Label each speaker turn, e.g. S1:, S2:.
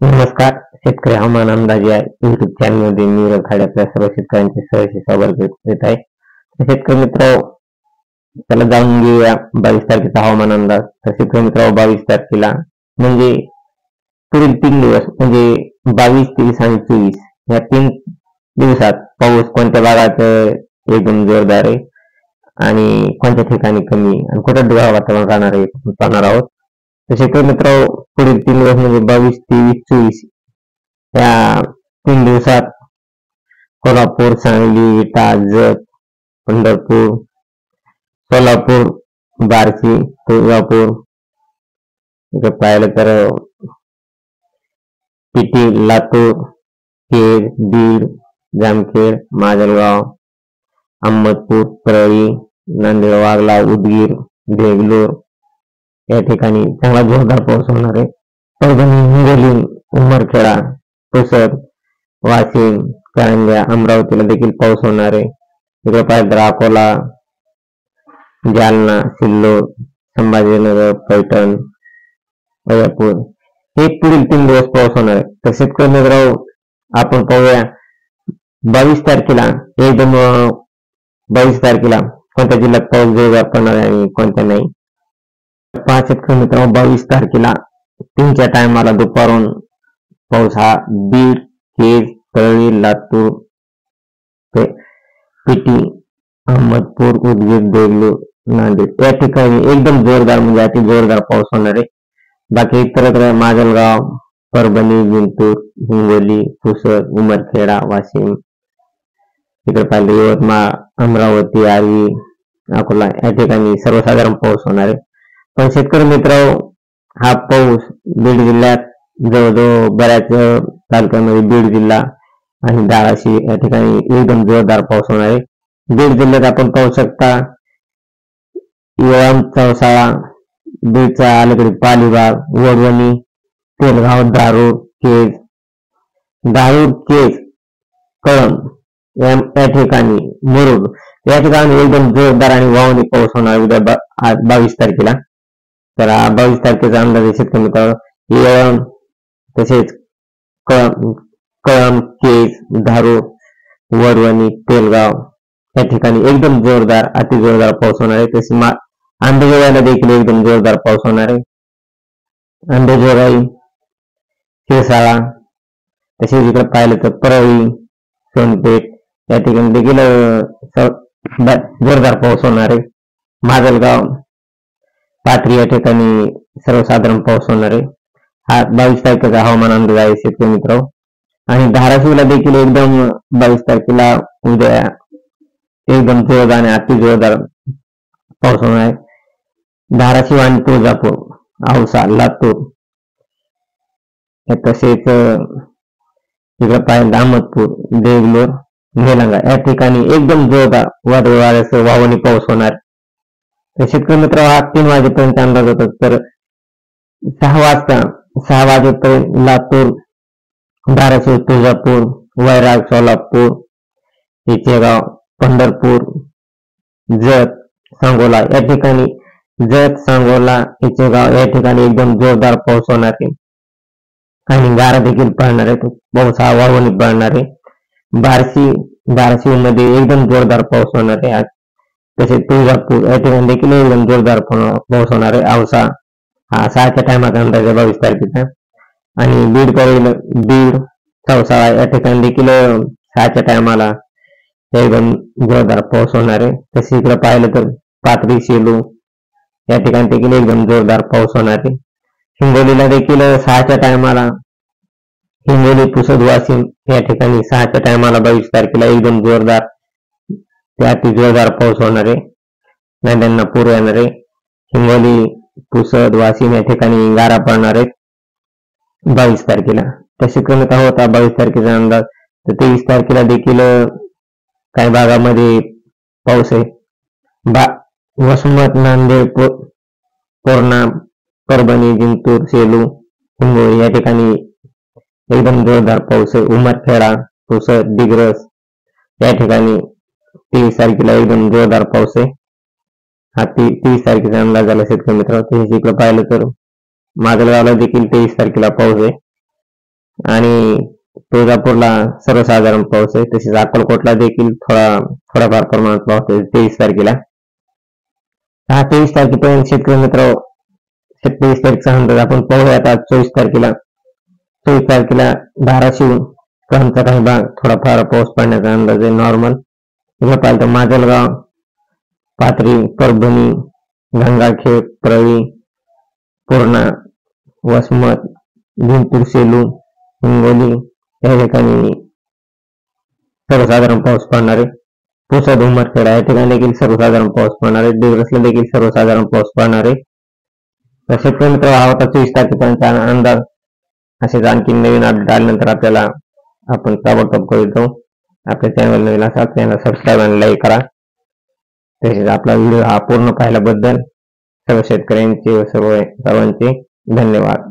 S1: नमस्कार. शेतकरी हवामान अंदाज या युट्यूब चॅनल मध्ये मी रखाड्यातल्या सर्व शेतकऱ्यांचे सहर्ष स्वागत करीत आहे. शेतकरी मित्र, चला जाणून घेऊया 22 तारखेचा हवामान अंदाज. तर शेतकरी मित्र, 22 तारखेला म्हणजे पुढील 3 दिवस म्हणजे 22, 23 आणि 24 या 3 दिवसात पाऊस कोणत्या भागात एकदम जोरदार आहे आणि कोणत्या ठिकाणी कमी आणि कुठं ढगाळ वातावरण राहणार आहे पाहणार आहोत. तर शेतकरी मित्र, पुढील 3 दिवस म्हणजे 22, 23, 24 या 3 दिवसात कोल्हापूर, सांगली, विटा, जत, पंढरपूर, सोलापूर, बार्शी, तुळजापूर, इकडे पाहिलं तर पिटी, लातूर, खेड, बीड, जामखेड, माजलगाव, अहमदपूर, परळी, नांदेड, वागला, उदगीर, देगलूर या ठिकाणी चांगला जोरदार पाऊस होणार आहे. परभणी, हिंगोली, उमरखेडा, पुसद, वाशिम, कारंजा, अमरावतीला देखील पाऊस होणार आहे. इकडे पाहिलं तर अकोला, जालना, सिल्लोड, संभाजीनगर, पैठण, वैजापूर हे पुढील 3 दिवस पाऊस होणार आहे. तर शेतकरी मित्रांनो, आपण पाहूया 22 तारखेला एकदम 22 तारखेला कोणत्या जिल्ह्यात पाऊस जोरदार पडणार आहे आणि कोणत्या नाही. 5 शेतकरी मित्रांनो, 22 तारखेला 3च्या टायमाला दुपारून पाऊस हा बीड, खेड, परळी, लातूर, पिटी, अहमदपूर, उदगीर, देगलूर, नांदेड या ठिकाणी एकदम जोरदार म्हणजे अति जोरदार पाऊस होणार आहे. बाकी इतरत्र माजलगाव, परभणी, जिंतूर, हिंगोली, पुसद, उमरखेडा, वाशिम, इकडे पाहिलं यवतमाळ, अमरावती, आर्वी, अकोला या ठिकाणी सर्वसाधारण पाऊस होणार आहे. पण शेतकरी मित्र, हा पाऊस बीड जिल्ह्यात जवळजवळ बऱ्याच तालुक्यांमध्ये बीड जिल्हा आणि धाराशिव या ठिकाणी एकदम जोरदार पाऊस होणार आहे. बीड जिल्ह्यात आपण पाहू शकता येळंब, चौसाळा, बीडचा अलीकडे पालीबाग, वडवणी, तेलगाव, धारूर, केज, कळंब या ठिकाणी, मुरुड या ठिकाणी एकदम जोरदार आणि वाहनी पाऊस होणार उद्या 22 तारखेला. तर 22 तारखेचा अंदाज शेतकरी मित्रांनो, येळंब तसेच कळंब, केज, धारूर, वडवणी, तेलगाव या ठिकाणी एकदम जोरदार अति जोरदार पाऊस होणार आहे. तसे अंबेजोगाईला देखील एकदम जोरदार पाऊस होणार आहे. अंबेजोगाई, शिरसाळा तसेच इकडे पाहिलं तर परळी, सोनपेठ या ठिकाणी देखील जोरदार पाऊस होणार आहे. माजलगाव, पाथरी या ठिकाणी सर्वसाधारण पाऊस होणार आहे. हा 22 तारखेचा हवामान अंदाज आहे शेतकरी मित्र. आणि धाराशिवला देखील एकदम 22 तारखेला उद्या एकदम जोरदार आणि अति जोरदार पाऊस होणार आहे. धाराशिव आणि तुळजापूर, औसा, लातूर तसेच इकडे पाहिलं अहमदपूर, देगलूर, निलंगा या ठिकाणी एकदम जोरदार वादळ वाऱ्यासह वावणी पाऊस होणार. तर शेतकरी मित्र, हा 3 वाजेपर्यंत अंदाज होता. तर 6 वाजेपर्यंत लातूर, धाराशिव, तुळजापूर, वैराग, सोलापूर, इचेगाव, पंढरपूर, जत, सांगोला या ठिकाणी सांगोला, इचेगाव या ठिकाणी एकदम जोरदार पाऊस होणार आहे आणि गारा देखील पडणार आहे. पाऊस हा वाहून पडणार आहे. बार्शी मध्ये एकदम जोरदार पाऊस होणार आहे. तसेच तुळजापूर या ठिकाणी देखील एकदम जोरदार पाऊस होणार आहे. औसा हा 6च्या टायमाचा अंदाज आहे 22 तारखेचा. आणि बीड, चौसाळा या ठिकाणी देखील 6च्या टायमाला एकदम जोरदार पाऊस होणार आहे. तसे इकडे पाहिलं तर पाथरी, सेलू या ठिकाणी देखील एकदम जोरदार पाऊस होणार आहे. हिंगोलीला देखील 6च्या टायमाला, हिंगोली, पुसद, वाशिम या ठिकाणी 6च्या टायमाला 22 तारखेला एकदम जोरदार ते अति जोरदार पाऊस होणार आहे. नद्यांना पूर येणार आहे. हिंगोली, पुसद, वाशिम या ठिकाणी गारा पडणार आहेत 22 तारखेला. तसे कमी का होता 22 तारखेचा अंदाज. तर 23 तारखेला देखील काही भागामध्ये पाऊस आहे. वसमत, नांदेड, पूर्णा, परभणी, जिंतूर, सेलू, हिंगोली या ठिकाणी एकदम जोरदार पाऊस आहे. उमरखेडा, पुसद, दिग्रस या ठिकाणी 23 तारखेला एकदम जोरदार पाऊस आहे. हा 30 तारखेचा अंदाज झाला शेतकरी मित्रांनो. इकडे पाहिलं तर माजलगावला देखील 23 तारखेला पाऊस आहे. आणि तुळजापूरला सर्वसाधारण पाऊस आहे. तसेच अक्कलकोटला देखील थोडाफार प्रमाणात पाऊस आहे 23 तारखेला. 23 तारखेपर्यंत शेतकरी मित्र 23 तारखेचा अंदाज आपण पाहूयात. आज 24 तारखेला धाराशिव चा काही भाग थोडाफार पाऊस पडण्याचा अंदाज आहे नॉर्मल. इकडे पाहिलं तर माजलगाव, पाथरी, परभणी, गंगाखेड, प्रळी, पूर्णा, वसमत, जिंतूर, सेलू, हिंगोली या ठिकाणी सर्वसाधारण पाऊस पडणार आहे. पुसद, उमरखेड या ठिकाणी देखील सर्वसाधारण पाऊस पडणार आहे. दिग्रसला देखील सर्वसाधारण पाऊस पडणार आहे. तर शेतकरी मित्र हा होता 24 तारखेपर्यंत अंदाज. असेच आणखी नवीन अपडेट आल्यानंतर आपल्याला आपण ताबडतोब करीत जाऊ. आपल्या चॅनल नवीन असाल चॅनल सबस्क्राईब आणि लाईक करा. तसेच आपला व्हिडिओ हा पूर्ण पाहिल्याबद्दल सर्व शेतकऱ्यांचे व सर्वांचे धन्यवाद.